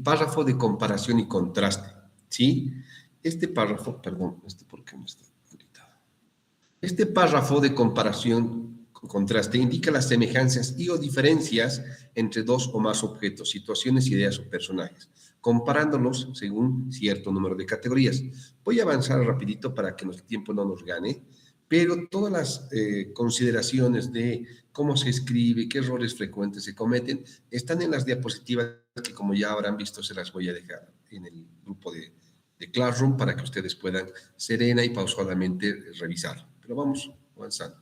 párrafo de comparación y contraste, ¿sí? Este párrafo, perdón, ¿por qué no está habilitado? Este párrafo de comparación con contraste indica las semejanzas y o diferencias entre dos o más objetos, situaciones, ideas o personajes, comparándolos según cierto número de categorías. Voy a avanzar rapidito para que el tiempo no nos gane, pero todas las consideraciones de cómo se escribe, qué errores frecuentes se cometen, están en las diapositivas que, como ya habrán visto, se las voy a dejar en el grupo de Classroom para que ustedes puedan serena y pausadamente revisar. Pero vamos avanzando.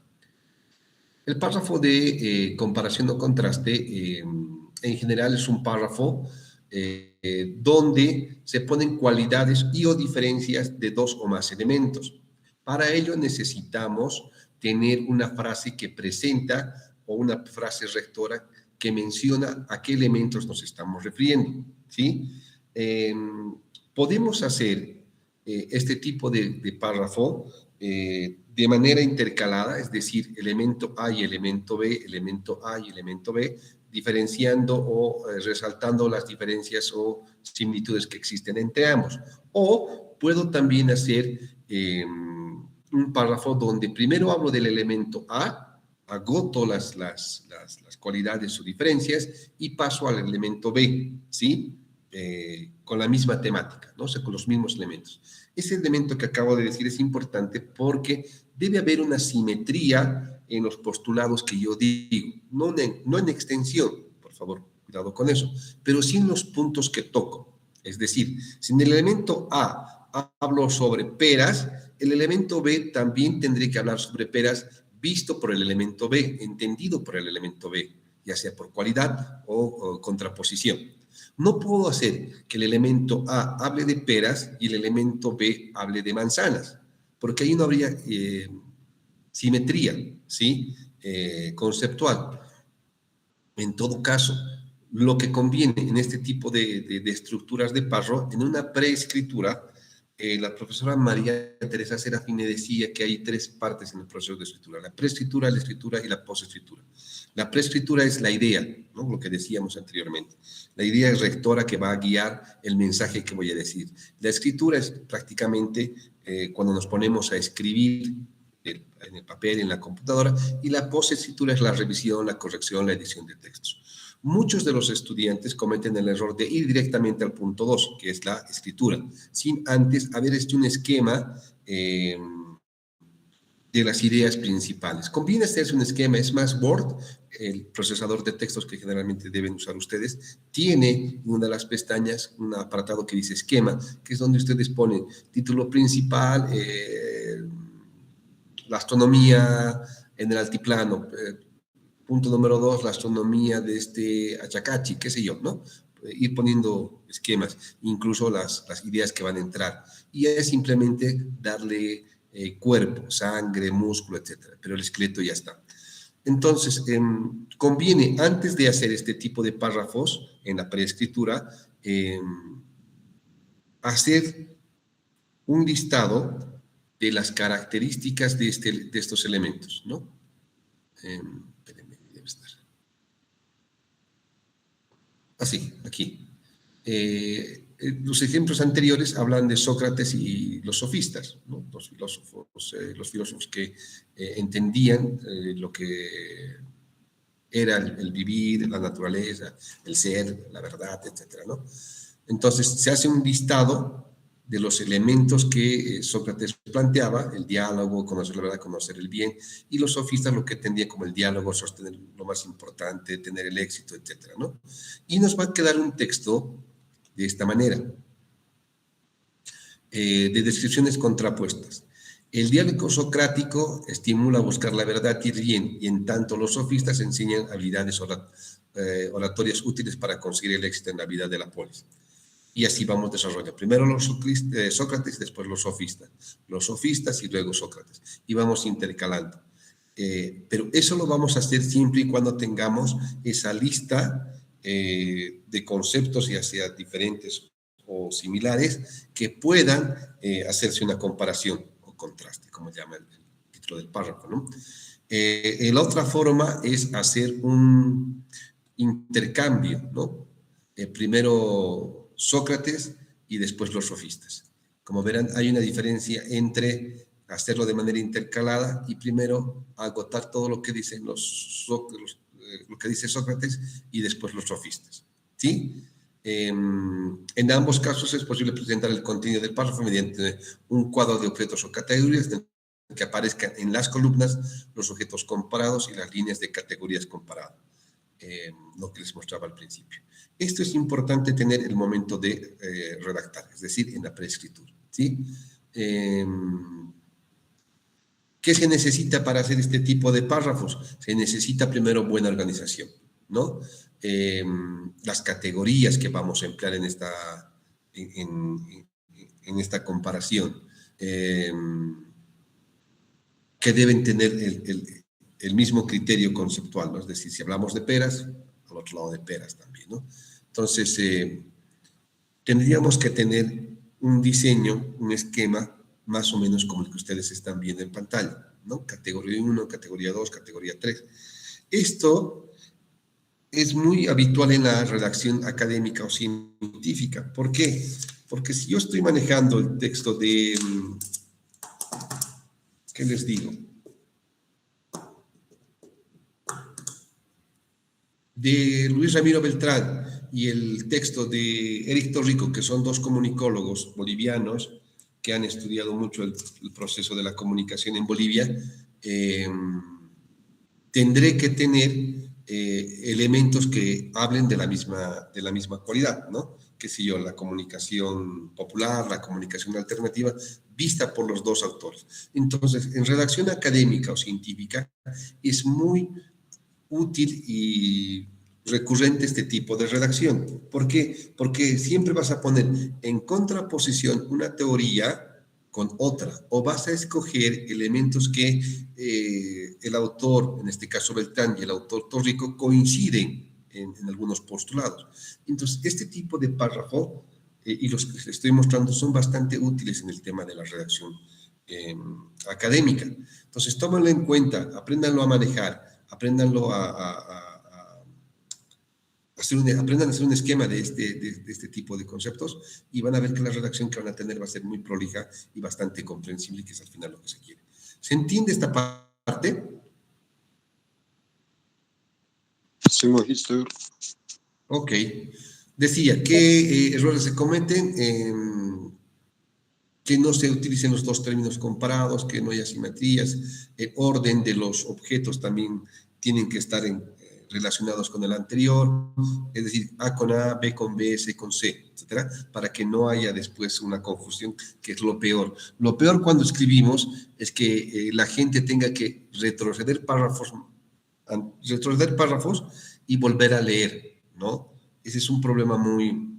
El párrafo de comparación o contraste, en general, es un párrafo donde se ponen cualidades y o diferencias de dos o más elementos. Para ello necesitamos tener una frase que presenta o una frase rectora que menciona a qué elementos nos estamos refiriendo, ¿sí? Podemos hacer este tipo de párrafo de manera intercalada, es decir, elemento A y elemento B, elemento A y elemento B, diferenciando o resaltando las diferencias o similitudes que existen entre ambos. O puedo también hacer un párrafo donde primero hablo del elemento A, agoto las cualidades o diferencias y paso al elemento B, ¿sí? Con la misma temática, ¿no? O sea, con los mismos elementos. Ese elemento que acabo de decir es importante porque debe haber una simetría en los postulados que yo digo, no en extensión, por favor, cuidado con eso, pero sí en los puntos que toco. Es decir, si en el elemento A hablo sobre peras, el elemento B también tendré que hablar sobre peras visto por el elemento B, entendido por el elemento B, ya sea por cualidad o contraposición. No puedo hacer que el elemento A hable de peras y el elemento B hable de manzanas, porque ahí no habría simetría, ¿sí? Conceptual. En todo caso, lo que conviene en este tipo de estructuras de párrafo, en una preescritura, la profesora María Teresa Serafine decía que hay tres partes en el proceso de escritura: la preescritura, la escritura y la posescritura. La preescritura es la idea, ¿no? Lo que decíamos anteriormente. La idea es rectora que va a guiar el mensaje que voy a decir. La escritura es prácticamente cuando nos ponemos a escribir en el papel, en la computadora, y la posescritura es la revisión, la corrección, la edición de textos. Muchos de los estudiantes cometen el error de ir directamente al punto 2, que es la escritura, sin antes haber hecho un esquema de las ideas principales. Conviene hacerse un esquema. Es más, Word, el procesador de textos que generalmente deben usar ustedes, tiene en una de las pestañas un apartado que dice esquema, que es donde ustedes ponen título principal, la astronomía en el altiplano, punto número 2, la astronomía de este Achacachi, qué sé yo, ¿no? Ir poniendo esquemas, incluso las ideas que van a entrar. Y es simplemente darle cuerpo, sangre, músculo, etcétera. Pero el esqueleto ya está. Entonces, conviene, antes de hacer este tipo de párrafos en la preescritura, hacer un listado de las características de estos elementos, ¿no? Espérenme, debe estar. Así, aquí. Los ejemplos anteriores hablan de Sócrates y los sofistas, ¿no? Los filósofos que entendían lo que era el vivir, la naturaleza, el ser, la verdad, etcétera, ¿no? Entonces, se hace un listado de los elementos que Sócrates planteaba: el diálogo, conocer la verdad, conocer el bien, y los sofistas lo que entendían como el diálogo, sostener lo más importante, tener el éxito, etcétera, ¿no? Y nos va a quedar un texto de esta manera, de descripciones contrapuestas. El diálogo socrático estimula a buscar la verdad y el bien, y en tanto los sofistas enseñan habilidades oratorias útiles para conseguir el éxito en la vida de la polis. Y así vamos desarrollando. Primero Sócrates, después los sofistas y luego Sócrates. Y vamos intercalando. Pero eso lo vamos a hacer siempre y cuando tengamos esa lista de conceptos, ya sea diferentes o similares, que puedan hacerse una comparación o contraste, como llama el título del párrafo, ¿no? La otra forma es hacer un intercambio, ¿no? Primero Sócrates y después los sofistas. Como verán, hay una diferencia entre hacerlo de manera intercalada y primero agotar todo lo que dicen lo que dice Sócrates y después los sofistas. ¿Sí? En ambos casos es posible presentar el contenido del párrafo mediante un cuadro de objetos o categorías que aparezcan en las columnas los objetos comparados y las líneas de categorías comparadas, lo que les mostraba al principio. Esto es importante tener el momento de redactar, es decir, en la preescritura. ¿Sí? ¿Qué se necesita para hacer este tipo de párrafos? Se necesita primero buena organización, ¿no? Las categorías que vamos a emplear en esta comparación, que deben tener el mismo criterio conceptual, ¿no? Es decir, si hablamos de peras, al otro lado de peras también, ¿no? Entonces, tendríamos que tener un diseño, un esquema, más o menos como el que ustedes están viendo en pantalla, ¿no? Categoría 1, categoría 2, categoría 3. Esto es muy habitual en la redacción académica o científica. ¿Por qué? Porque si yo estoy manejando el texto de, ¿qué les digo? De Luis Ramiro Beltrán y el texto de Eric Torrico, que son dos comunicólogos bolivianos que han estudiado mucho el proceso de la comunicación en Bolivia, tendré que tener elementos que hablen de la misma cualidad, ¿no? Qué sé yo, la comunicación popular, la comunicación alternativa, vista por los dos autores. Entonces, en redacción académica o científica es muy útil y recurrente este tipo de redacción. ¿Por qué? Porque siempre vas a poner en contraposición una teoría con otra, o vas a escoger elementos que el autor, en este caso Beltrán, y el autor Torrico coinciden en algunos postulados. Entonces, este tipo de párrafo, y los que les estoy mostrando, son bastante útiles en el tema de la redacción académica. Entonces, tómenlo en cuenta, apréndanlo a manejar, apréndanlo aprendan a hacer un esquema de este tipo de conceptos y van a ver que la redacción que van a tener va a ser muy prolija y bastante comprensible, que es al final lo que se quiere. ¿Se entiende esta parte? Sí, magíster. Ok. Decía, ¿qué errores se cometen? Que no se utilicen los dos términos comparados, que no haya simetrías, el orden de los objetos también tienen que estar relacionados con el anterior, es decir, A con A, B con B, C con C, etcétera, para que no haya después una confusión, que es lo peor. Lo peor cuando escribimos es que la gente tenga que retroceder párrafos y volver a leer, ¿no? Ese es un problema muy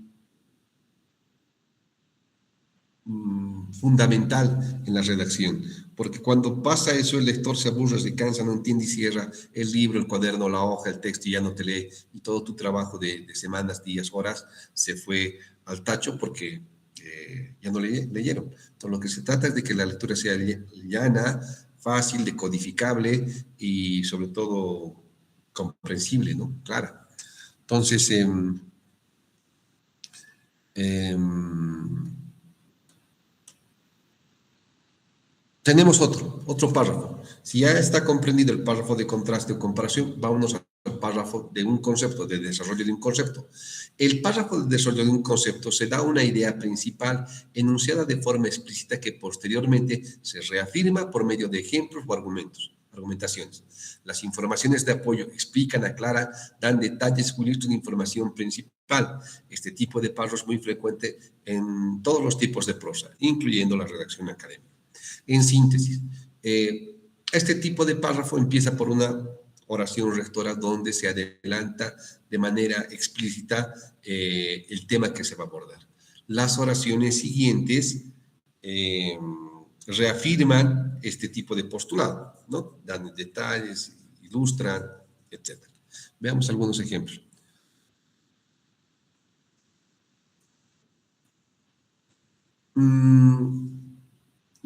fundamental en la redacción, porque cuando pasa eso el lector se aburre, se cansa, no entiende y cierra el libro, el cuaderno, la hoja, el texto y ya no te lee y todo tu trabajo de semanas, días, horas se fue al tacho porque ya no leyeron. Entonces lo que se trata es de que la lectura sea llana, fácil, decodificable y sobre todo comprensible, ¿no? Clara. Entonces, tenemos otro párrafo. Si ya está comprendido el párrafo de contraste o comparación, vámonos al párrafo de un concepto, de desarrollo de un concepto. El párrafo de desarrollo de un concepto se da una idea principal enunciada de forma explícita que posteriormente se reafirma por medio de ejemplos o argumentaciones. Las informaciones de apoyo explican, aclaran, dan detalles o ilustran información principal. Este tipo de párrafo es muy frecuente en todos los tipos de prosa, incluyendo la redacción académica. En síntesis, este tipo de párrafo empieza por una oración rectora donde se adelanta de manera explícita el tema que se va a abordar. Las oraciones siguientes reafirman este tipo de postulado, ¿no? Dan detalles, ilustran, etc. Veamos algunos ejemplos.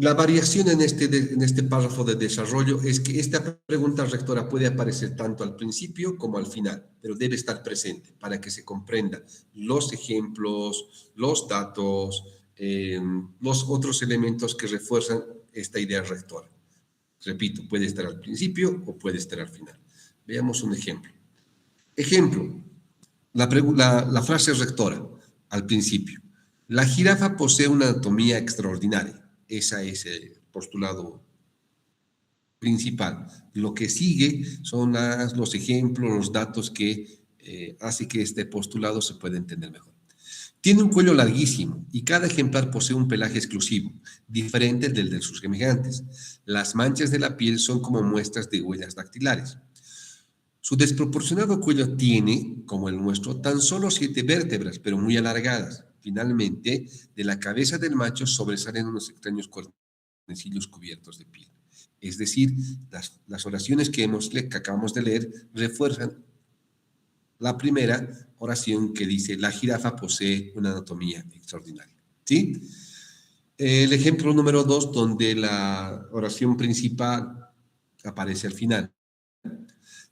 La variación en este párrafo de desarrollo es que esta pregunta rectora puede aparecer tanto al principio como al final, pero debe estar presente para que se comprenda los ejemplos, los datos, los otros elementos que refuerzan esta idea rectora. Repito, puede estar al principio o puede estar al final. Veamos un ejemplo. Ejemplo, la frase rectora al principio. La jirafa posee una anatomía extraordinaria. Ese es el postulado principal. Lo que sigue son los ejemplos, los datos que hace que este postulado se pueda entender mejor. Tiene un cuello larguísimo y cada ejemplar posee un pelaje exclusivo, diferente del de sus semejantes. Las manchas de la piel son como muestras de huellas dactilares. Su desproporcionado cuello tiene, como el nuestro, tan solo 7 vértebras, pero muy alargadas. Finalmente, de la cabeza del macho sobresalen unos extraños cuernecillos cubiertos de piel. Es decir, las oraciones que acabamos de leer refuerzan la primera oración que dice: la jirafa posee una anatomía extraordinaria. ¿Sí? El ejemplo número 2, donde la oración principal aparece al final.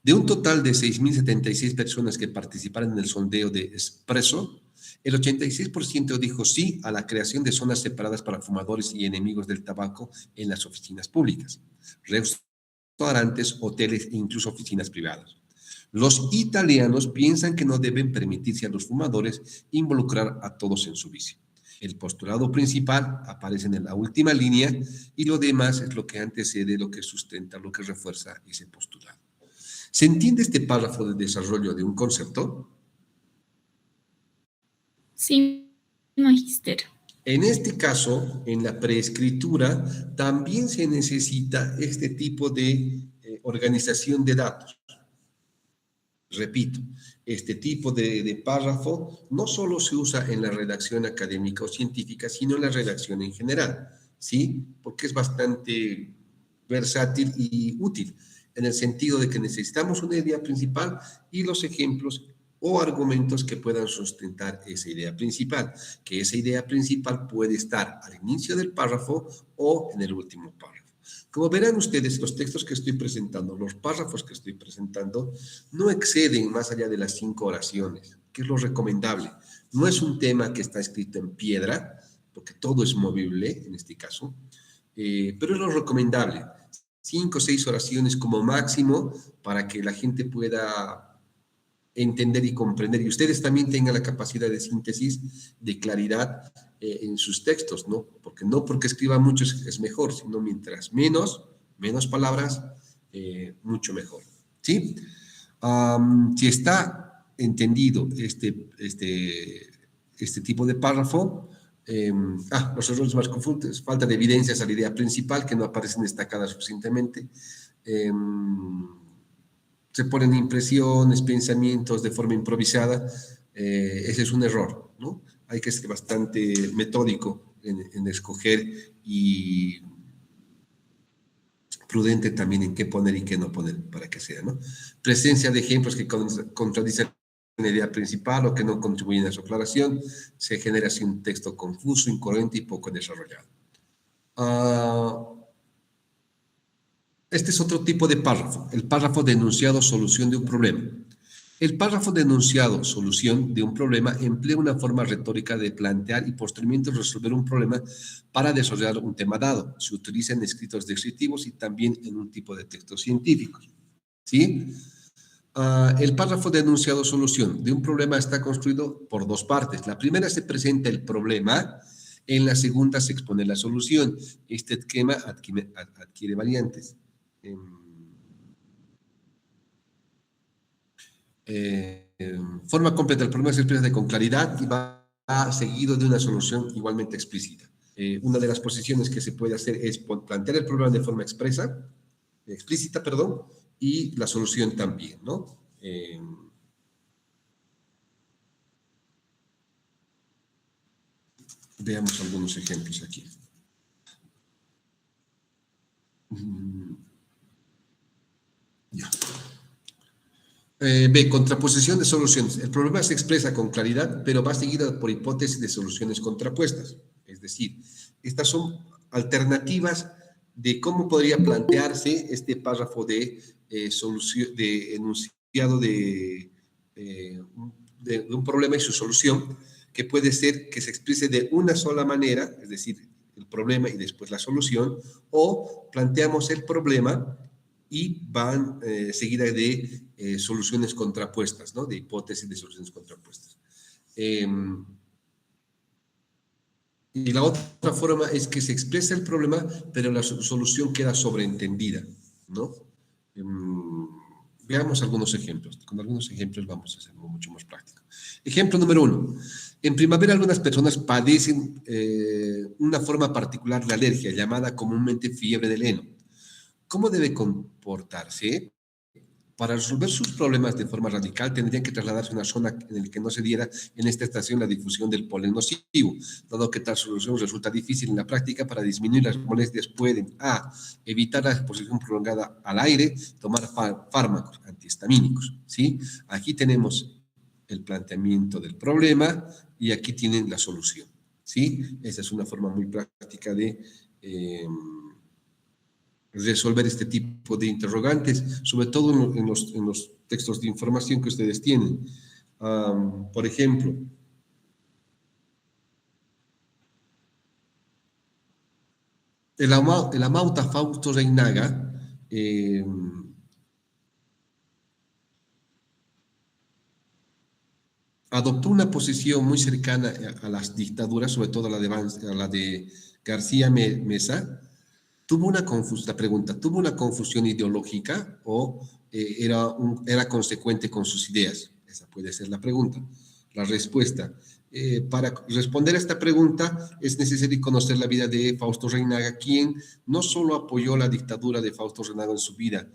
De un total de 6.076 personas que participaron en el sondeo de Expresso, el 86% dijo sí a la creación de zonas separadas para fumadores y enemigos del tabaco en las oficinas públicas, restaurantes, hoteles e incluso oficinas privadas. Los italianos piensan que no deben permitirse a los fumadores involucrar a todos en su vicio. El postulado principal aparece en la última línea y lo demás es lo que antecede, lo que sustenta, lo que refuerza ese postulado. ¿Se entiende este párrafo de desarrollo de un concepto? Sí, magíster. En este caso, en la preescritura, también se necesita este tipo de organización de datos. Repito, este tipo de párrafo no solo se usa en la redacción académica o científica, sino en la redacción en general, ¿sí? Porque es bastante versátil y útil, en el sentido de que necesitamos una idea principal y los ejemplos o argumentos que puedan sustentar esa idea principal, que esa idea principal puede estar al inicio del párrafo o en el último párrafo. Como verán ustedes, los textos que estoy presentando, los párrafos que estoy presentando, no exceden más allá de las 5 oraciones, que es lo recomendable. No es un tema que está escrito en piedra, porque todo es movible en este caso, pero es lo recomendable. 5 o 6 oraciones como máximo para que la gente pueda entender y comprender, y ustedes también tengan la capacidad de síntesis, de claridad en sus textos, ¿no? Porque no porque escriba mucho es mejor, sino mientras menos palabras, mucho mejor, ¿sí? Si está entendido este tipo de párrafo, los errores más confusos: falta de evidencias a la idea principal, que no aparecen destacadas suficientemente, se ponen impresiones, pensamientos de forma improvisada, ese es un error, ¿no? Hay que ser bastante metódico en escoger y prudente también en qué poner y qué no poner para que sea, ¿no? Presencia de ejemplos que contradicen la idea principal o que no contribuyen a su aclaración, se genera así un texto confuso, incoherente y poco desarrollado. Este es otro tipo de párrafo, el párrafo de enunciado solución de un problema. El párrafo de enunciado solución de un problema emplea una forma retórica de plantear y posteriormente resolver un problema para desarrollar un tema dado. Se utiliza en escritos descriptivos y también en un tipo de textos científicos, ¿sí? El párrafo de enunciado solución de un problema está construido por 2 partes. La primera se presenta el problema, en la segunda se expone la solución. Este esquema adquiere variantes. Forma completa, el problema se expresa con claridad y va seguido de una solución igualmente explícita. Una de las posiciones que se puede hacer es plantear el problema de forma explícita, y la solución también, ¿no? Veamos algunos ejemplos aquí. Ya. Contraposición de soluciones. El problema se expresa con claridad, pero va seguido por hipótesis de soluciones contrapuestas. Es decir, estas son alternativas de cómo podría plantearse este párrafo de solución, de enunciado de un problema y su solución, que puede ser que se exprese de una sola manera, es decir, el problema y después la solución, o planteamos el problema y van seguida de soluciones contrapuestas, ¿no? De hipótesis de soluciones contrapuestas. Y la otra forma es que se expresa el problema, pero la solución queda sobreentendida, ¿no? Veamos algunos ejemplos. Con algunos ejemplos vamos a hacerlo mucho más práctico. Ejemplo número 1. En primavera algunas personas padecen una forma particular de alergia llamada comúnmente fiebre del heno. ¿Cómo debe comportarse? Para resolver sus problemas de forma radical, tendrían que trasladarse a una zona en la que no se diera en esta estación la difusión del polen nocivo. Dado que tal solución resulta difícil en la práctica, para disminuir las molestias pueden a. Evitar la exposición prolongada al aire, tomar fármacos antihistamínicos, ¿sí? Aquí tenemos el planteamiento del problema y aquí tienen la solución, ¿sí? Esa es una forma muy práctica de resolver este tipo de interrogantes, sobre todo en los textos de información que ustedes tienen. Por ejemplo, el amauta Fausto Reinaga adoptó una posición muy cercana a las dictaduras, sobre todo a la de García Mesa. La pregunta, ¿tuvo una confusión ideológica o era consecuente con sus ideas? Esa puede ser la pregunta. La respuesta, para responder a esta pregunta es necesario conocer la vida de Fausto Reinaga, quien no solo apoyó la dictadura de Fausto Reinaga en su vida,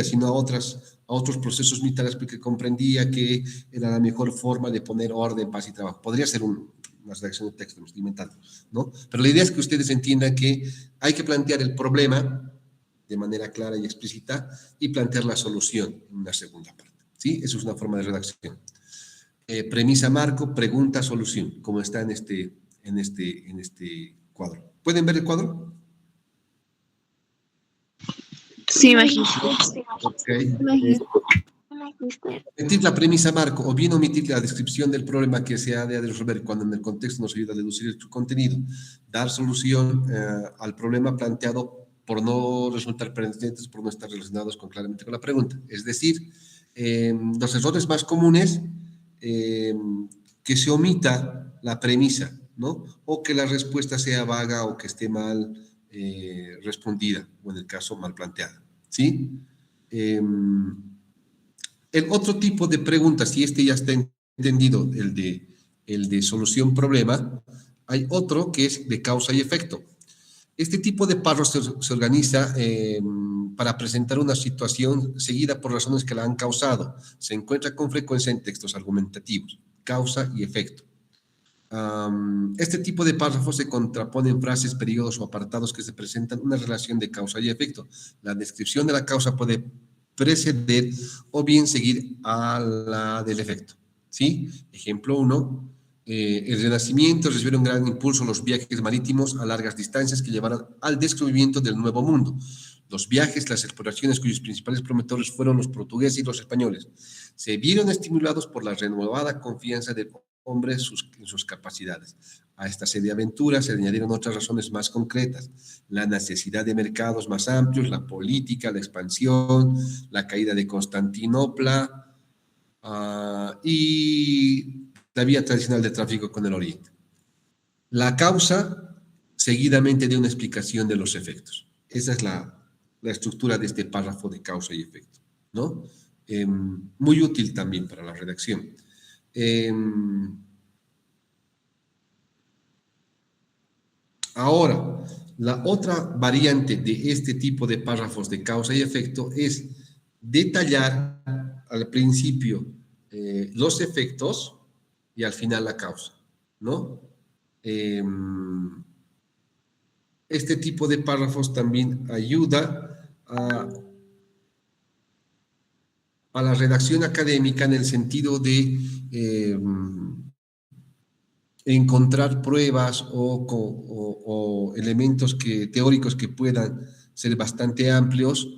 sino a otros procesos militares, porque comprendía que era la mejor forma de poner orden, paz y trabajo. Podría ser una redacción de texto, me estoy inventando, ¿no? Pero la idea es que ustedes entiendan que hay que plantear el problema de manera clara y explícita y plantear la solución en una segunda parte, ¿sí? Eso es una forma de redacción. Premisa marco, pregunta, solución, como está en este cuadro. ¿Pueden ver el cuadro? Sí, magíster. Ok. Omitir la premisa marco o bien omitir la descripción del problema que se ha de resolver cuando en el contexto nos ayuda a deducir su contenido. Dar solución al problema planteado por no resultar pertinentes, por no estar relacionados claramente con la pregunta. Es decir, los errores más comunes, que se omita la premisa, ¿no? O que la respuesta sea vaga o que esté mal respondida, o en el caso mal planteada, ¿sí? El otro tipo de preguntas, si este ya está entendido, el de solución problema, hay otro que es de causa y efecto. Este tipo de párrafos se organiza para presentar una situación seguida por razones que la han causado. Se encuentra con frecuencia en textos argumentativos, causa y efecto. Este tipo de párrafos se contraponen frases, periodos o apartados que se presentan una relación de causa y efecto. La descripción de la causa puede preceder o bien seguir a la del efecto, ¿sí? Ejemplo 1, el Renacimiento recibió un gran impulso los viajes marítimos a largas distancias que llevaron al descubrimiento del Nuevo Mundo. Los viajes, las exploraciones cuyos principales promotores fueron los portugueses y los españoles, se vieron estimulados por la renovada confianza del hombre en sus capacidades. A esta serie de aventuras se añadieron otras razones más concretas: la necesidad de mercados más amplios, la política, la expansión, la caída de Constantinopla y la vía tradicional de tráfico con el Oriente. La causa, seguidamente de una explicación de los efectos. Esa es la estructura de este párrafo de causa y efecto, ¿no? Muy útil también para la redacción. Ahora, la otra variante de este tipo de párrafos de causa y efecto es detallar al principio los efectos y al final la causa, ¿no? Este tipo de párrafos también ayuda a la redacción académica en el sentido de encontrar pruebas o elementos teóricos que puedan ser bastante amplios,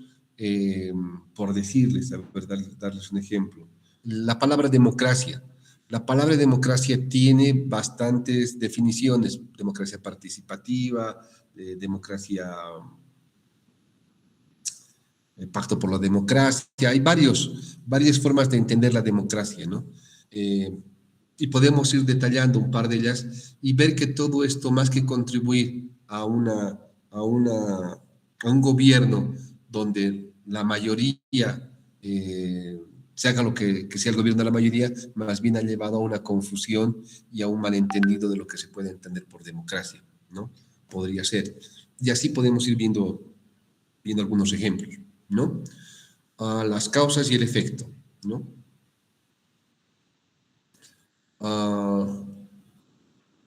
por decirles, a ver, darles un ejemplo. La palabra democracia. La palabra democracia tiene bastantes definiciones: democracia participativa, democracia, el pacto por la democracia. Hay varias formas de entender la democracia, ¿no? Y podemos ir detallando un par de ellas y ver que todo esto, más que contribuir a un gobierno donde la mayoría se haga lo que sea el gobierno de la mayoría, más bien ha llevado a una confusión y a un malentendido de lo que se puede entender por democracia, ¿no? Podría ser. Y así podemos ir viendo algunos ejemplos, ¿no? Las causas y el efecto, ¿no?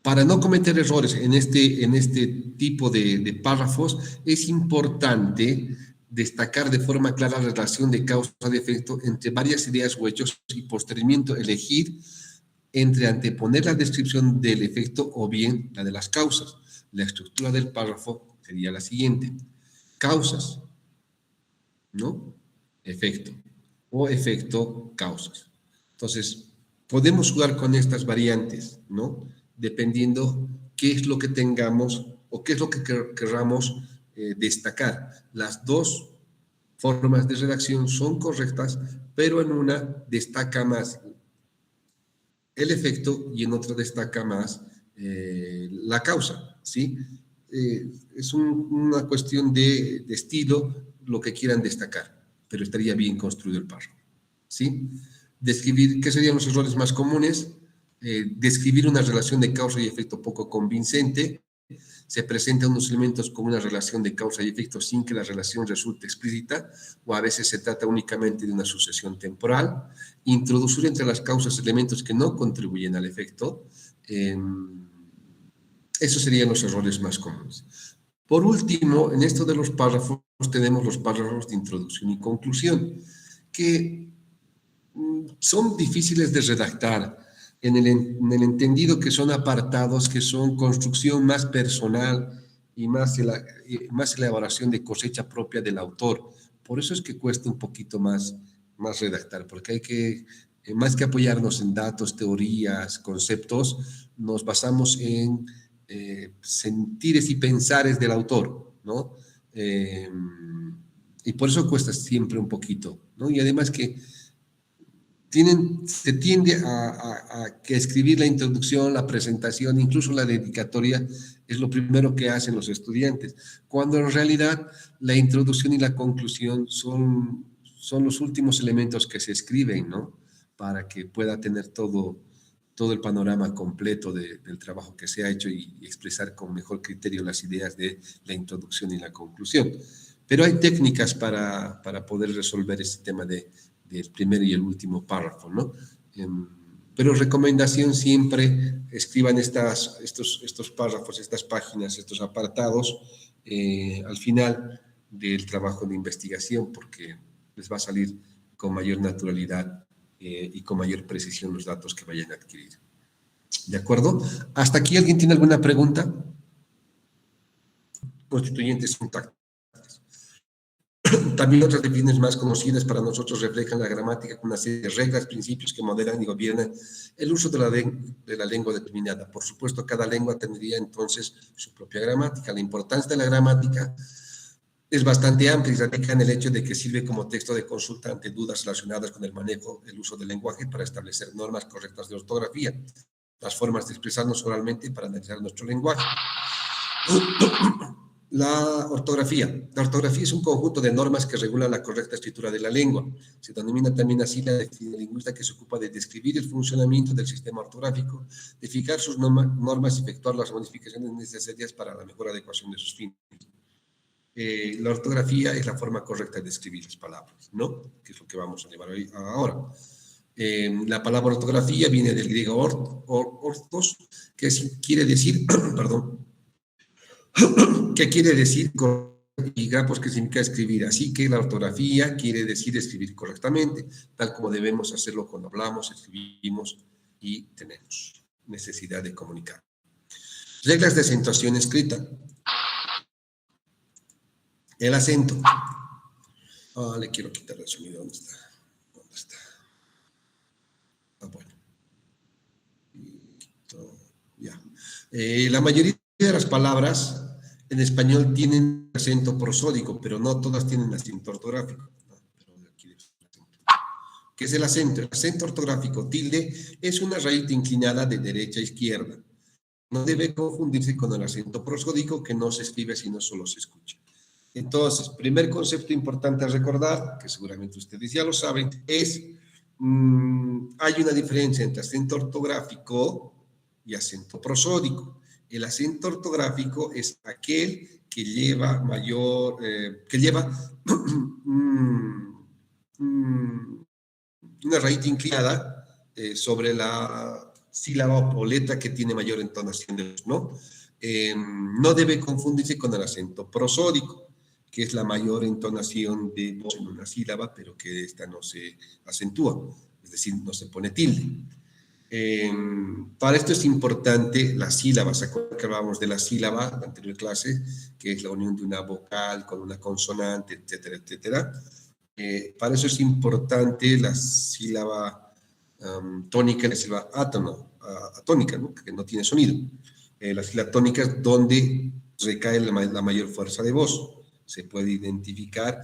Para no cometer errores en este tipo de párrafos, es importante destacar de forma clara la relación de causa y efecto entre varias ideas o hechos y posteriormente elegir entre anteponer la descripción del efecto o bien la de las causas. La estructura del párrafo sería la siguiente: causas, ¿no? Efecto, o efecto, causas. Entonces, podemos jugar con estas variantes, ¿no? Dependiendo qué es lo que tengamos o qué es lo que querramos destacar. Las dos formas de redacción son correctas, pero en una destaca más el efecto y en otra destaca más la causa, ¿sí? Es una cuestión de estilo, lo que quieran destacar, pero estaría bien construido el párrafo, ¿sí? Describir, ¿qué serían los errores más comunes? Describir una relación de causa y efecto poco convincente. Se presentan unos elementos con una relación de causa y efecto sin que la relación resulte explícita, o a veces se trata únicamente de una sucesión temporal. Introducir entre las causas elementos que no contribuyen al efecto. Esos serían los errores más comunes. Por último, en esto de los párrafos, tenemos los párrafos de introducción y conclusión, que son difíciles de redactar en el entendido que son apartados, que son construcción más personal y más elaboración de cosecha propia del autor. Por eso es que cuesta un poquito más redactar, porque hay que, más que apoyarnos en datos, teorías, conceptos, nos basamos en sentires y pensares del autor, ¿no? Y por eso cuesta siempre un poquito, ¿no? Y además que se tiende a que escribir la introducción, la presentación, incluso la dedicatoria, es lo primero que hacen los estudiantes, cuando en realidad la introducción y la conclusión son los últimos elementos que se escriben, ¿no? Para que pueda tener todo el panorama completo del trabajo que se ha hecho y expresar con mejor criterio las ideas de la introducción y la conclusión. Pero hay técnicas para poder resolver este tema del primer y el último párrafo, ¿no? Pero recomendación siempre, escriban estos párrafos, estas páginas, estos apartados al final del trabajo de investigación, porque les va a salir con mayor naturalidad y con mayor precisión los datos que vayan a adquirir. ¿De acuerdo? ¿Hasta aquí alguien tiene alguna pregunta? Constituyentes sintácticos. También otras definiciones más conocidas para nosotros reflejan la gramática con una serie de reglas, principios que moderan y gobiernan el uso de la lengua determinada. Por supuesto, cada lengua tendría entonces su propia gramática. La importancia de la gramática es bastante amplia y radica en el hecho de que sirve como texto de consulta ante dudas relacionadas con el manejo, el uso del lenguaje para establecer normas correctas de ortografía, las formas de expresarnos oralmente para analizar nuestro lenguaje. La ortografía. La ortografía es un conjunto de normas que regulan la correcta escritura de la lengua. Se denomina también así la lingüista que se ocupa de describir el funcionamiento del sistema ortográfico, de fijar sus normas y efectuar las modificaciones necesarias para la mejor adecuación de sus fines. La ortografía es la forma correcta de escribir las palabras, ¿no? Que es lo que vamos a llevar ahora. La palabra ortografía viene del griego ortos, que quiere decir, perdón, ¿qué quiere decir? Y grafos, que significa escribir. Así que la ortografía quiere decir escribir correctamente, tal como debemos hacerlo cuando hablamos, escribimos y tenemos. necesidad de comunicar. Reglas de acentuación escrita. El acento. Le quiero quitar el sonido. ¿Dónde está? ¿Dónde está? Bueno. Ya. La mayoría de las palabras en español tienen acento prosódico, pero no todas tienen acento ortográfico. ¿Qué es el acento? El acento ortográfico, tilde, es una raíz inclinada de derecha a izquierda. No debe confundirse con el acento prosódico, que no se escribe sino solo se escucha. Entonces, primer concepto importante a recordar, que seguramente ustedes ya lo saben, es hay una diferencia entre acento ortográfico y acento prosódico. El acento ortográfico es aquel que lleva mayor, una raíz inclinada sobre la sílaba o letra que tiene mayor entonación de voz, ¿no? No debe confundirse con el acento prosódico, que es la mayor entonación de voz en una sílaba, pero que esta no se acentúa, es decir, no se pone tilde. Para esto es importante las sílabas. ¿Se acuerdan que hablábamos de la sílaba en la anterior clase? Que es la unión de una vocal con una consonante, etcétera, etcétera. Para eso es importante la sílaba tónica y la sílaba atónica, ¿no? Que no tiene sonido. La sílaba tónica es donde recae la mayor fuerza de voz. Se puede identificar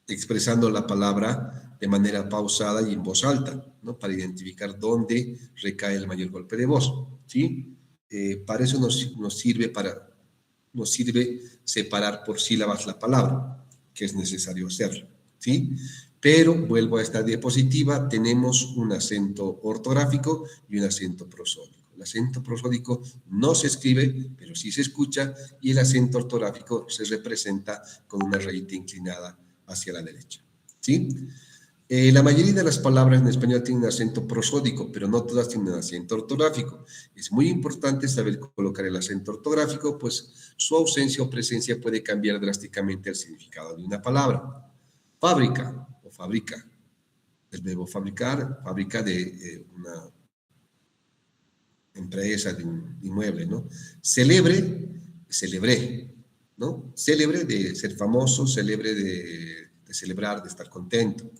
expresando la palabra de manera pausada y en voz alta, ¿no? Para identificar dónde recae el mayor golpe de voz, ¿sí? Para eso nos sirve separar por sílabas la palabra, que es necesario hacerlo, ¿sí? Pero vuelvo a esta diapositiva, tenemos un acento ortográfico y un acento prosódico. El acento prosódico no se escribe, pero sí se escucha, y el acento ortográfico se representa con una raíz inclinada hacia la derecha, ¿sí? La mayoría de las palabras en español tienen acento prosódico, pero no todas tienen acento ortográfico. Es muy importante saber colocar el acento ortográfico, pues su ausencia o presencia puede cambiar drásticamente el significado de una palabra. Fábrica o fabrica, el verbo fabricar, fabrica de una empresa, de un inmueble, ¿no? Celebre, celebré, ¿no? Célebre de ser famoso, célebre de celebrar, de estar contento.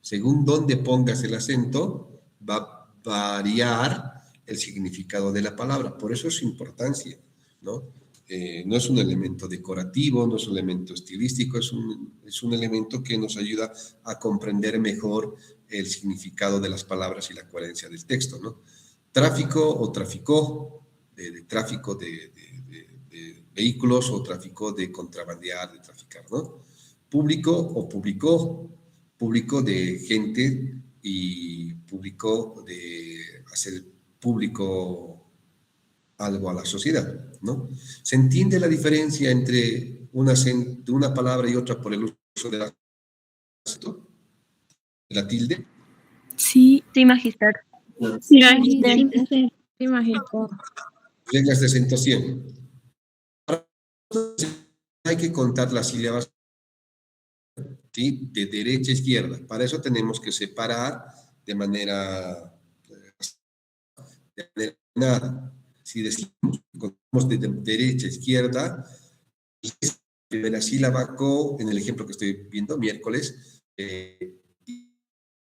Según dónde pongas el acento, va a variar el significado de la palabra. Por eso es su importancia, ¿no? No es un elemento decorativo, no es un elemento estilístico, es un elemento que nos ayuda a comprender mejor el significado de las palabras y la coherencia del texto, ¿no? Tráfico o traficó, de tráfico de vehículos, o tráfico de contrabandear, de traficar, ¿no? Público o publicó, público de gente y público de hacer público algo a la sociedad, ¿no? ¿Se entiende la diferencia entre una palabra y otra por el uso de la tilde? Sí, Sí, magister. sí, Sí, magister. Reglas de acentuación. Hay que contar las sílabas, ¿sí? De derecha a izquierda. Para eso tenemos que separar de manera nada. Si decimos que contamos de derecha a izquierda, la primera sílaba co, en el ejemplo que estoy viendo, miércoles,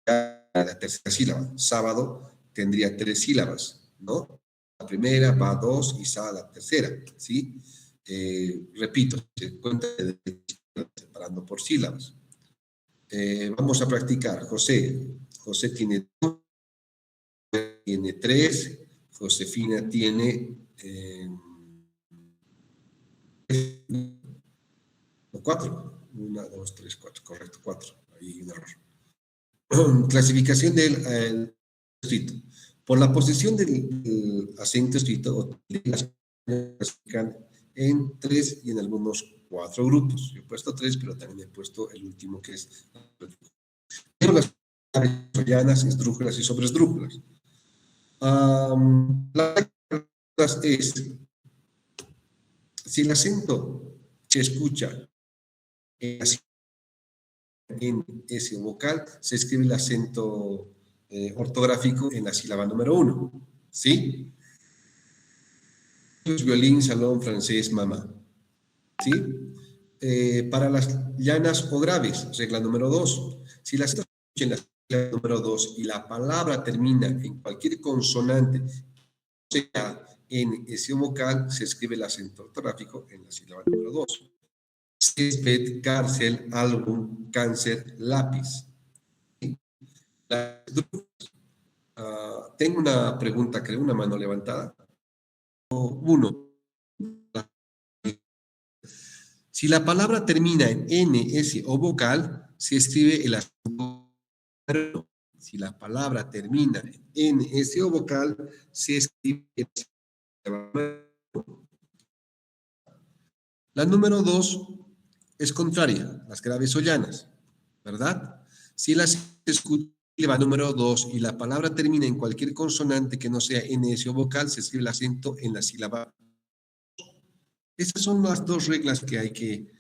la tercera sílaba. Sábado tendría 3 sílabas, ¿no? La primera va a 2 y sa la tercera, ¿sí? Repito, se cuenta separando por sílabas. Vamos a practicar. José tiene 3, Josefina tiene 4. 1, 2, 3, 4, correcto, 4. Ahí un error. Clasificación del escrito. Por la posición del acento escrito, las clasifican en 3 y en algunos 4 grupos. Yo he puesto 3, pero también he puesto el último, que es las troyanas, esdrújulas y sobresdrújulas. Las es, si el acento se escucha en ese vocal, se escribe el acento ortográfico en la sílaba número 1, ¿sí? Violín, salón, francés, mamá, ¿sí? Para las llanas o graves, regla número 2. Si las en la sílaba número 2 y la palabra termina en cualquier consonante, sea en ese vocal, se escribe el acento ortográfico en la sílaba número 2. Césped, cárcel, álbum, cáncer, lápiz. Tengo una pregunta, creo, una mano levantada. Uno. Si la palabra termina en N, S o vocal, se escribe el acento. Si la palabra termina en N, S o vocal, se escribe el acento. La número 2 es contraria, las graves o llanas, ¿verdad? Si la sílaba número 2 y la palabra termina en cualquier consonante que no sea N, S o vocal, se escribe el acento en la sílaba. Esas son las dos reglas que hay que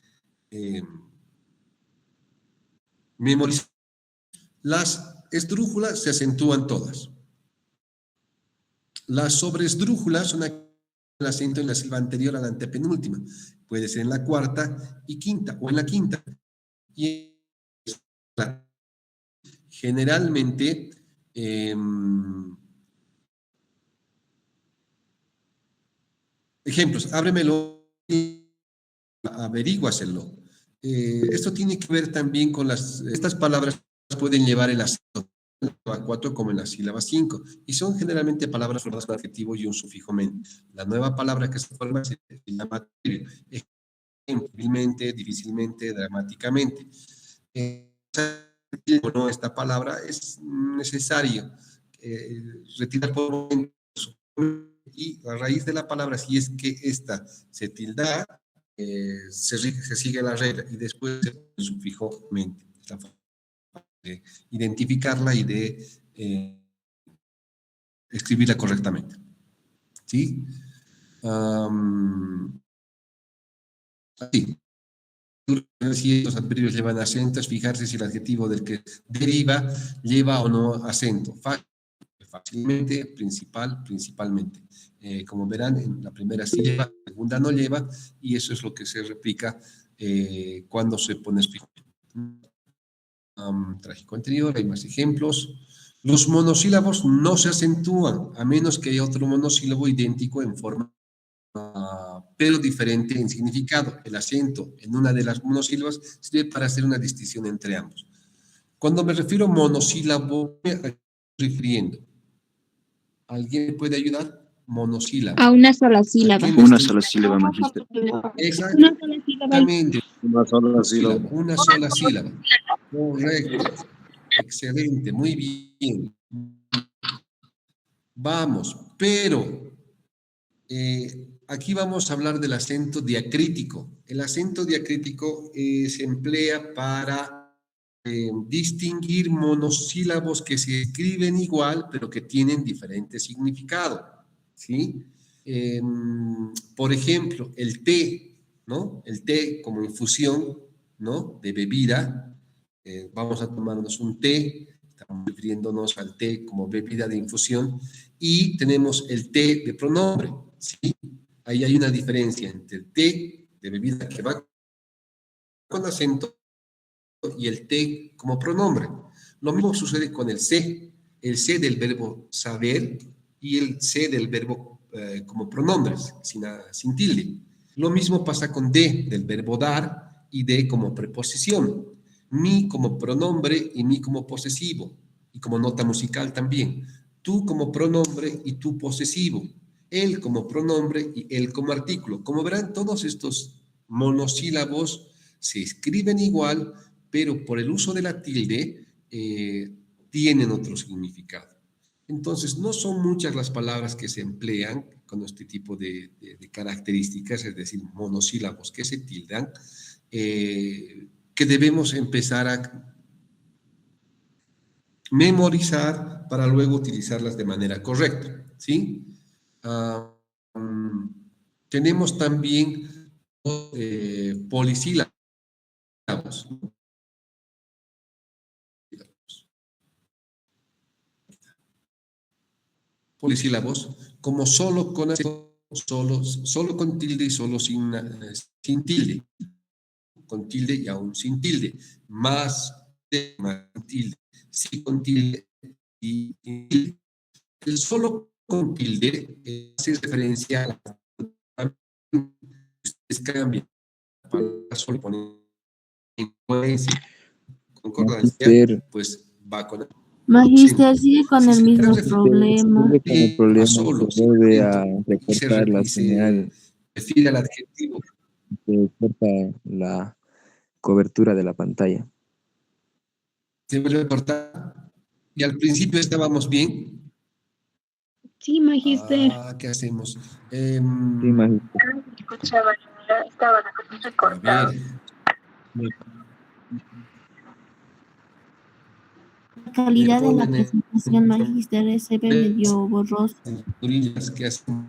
memorizar. Las esdrújulas se acentúan todas. Las sobresdrújulas son el acento en la sílaba anterior a la antepenúltima. Puede ser en la cuarta y quinta, o en la quinta. Y generalmente, ejemplos, ábremelo, averíguaselo. Esto tiene que ver también con estas palabras pueden llevar el acento en la sílaba 4 como en la sílaba 5, y son generalmente palabras formadas con adjetivo y un sufijo men. La nueva palabra que se forma se llama difícilmente, dramáticamente. No, esta palabra es necesario retirar por un momento, y a raíz de la palabra, si es que esta se tilda, se sigue la regla y después el sufijo mente. La forma de identificarla y de escribirla correctamente. ¿Sí? Sí. Si los adverbios llevan acentos, fijarse si el adjetivo del que deriva lleva o no acento. Fácilmente, principalmente. Como verán, en la primera sí lleva, la segunda no lleva, y eso es lo que se replica cuando se pone fijo. Trágico anterior, hay más ejemplos. Los monosílabos no se acentúan, a menos que haya otro monosílabo idéntico en forma, pero diferente en significado. El acento en una de las monosílabas sirve para hacer una distinción entre ambos. Cuando me refiero a monosílabo, me estoy refiriendo. ¿Alguien me puede ayudar? Monosílabo. A una sola sílaba. Una sola sílaba, magíster. Exactamente. Una sola sílaba. Una sola sílaba. Correcto. Excelente. Muy bien. Vamos, pero aquí vamos a hablar del acento diacrítico. El acento diacrítico se emplea para distinguir monosílabos que se escriben igual, pero que tienen diferente significado, ¿sí? Por ejemplo, el té, ¿no? El té como infusión, ¿no? De bebida. Vamos a tomarnos un té, estamos refiriéndonos al té como bebida de infusión, y tenemos el té de pronombre, ¿sí? Ahí hay una diferencia entre el té de bebida que va con acento y el té como pronombre. Lo mismo sucede con el C del verbo saber y el C del verbo como pronombres, sin tilde. Lo mismo pasa con D del verbo dar y D como preposición. Mi como pronombre y mi como posesivo, y como nota musical también. Tú como pronombre y tú posesivo. Él como pronombre y él como artículo. Como verán, todos estos monosílabos se escriben igual, pero por el uso de la tilde tienen otro significado. Entonces, no son muchas las palabras que se emplean con este tipo de características, es decir, monosílabos que se tildan, que debemos empezar a memorizar para luego utilizarlas de manera correcta, ¿sí? Tenemos también polisílabos. polisílabos como solo con acento, solo con tilde y solo sin tilde, con tilde y aún sin tilde, más tilde, sí con tilde y sin tilde. El solo con tilde hace referencia a la ustedes cambian la palabra solo ponen influencia, concordancia, Magister, pues va con Magister sigue con si el se mismo refiere problema. sigue con el problema a solo, que vuelve a y recortar la señal, refiere al adjetivo. que corta la cobertura de la pantalla. Se vuelve a cortar. Y al principio estábamos bien. Sí, Magister. ¿Qué hacemos? Sí, Magister. Escuchaba, estaba A recortado. ver, La calidad de la ponen presentación, Magister, se ve medio borroso. en Turillas, ¿qué hacemos?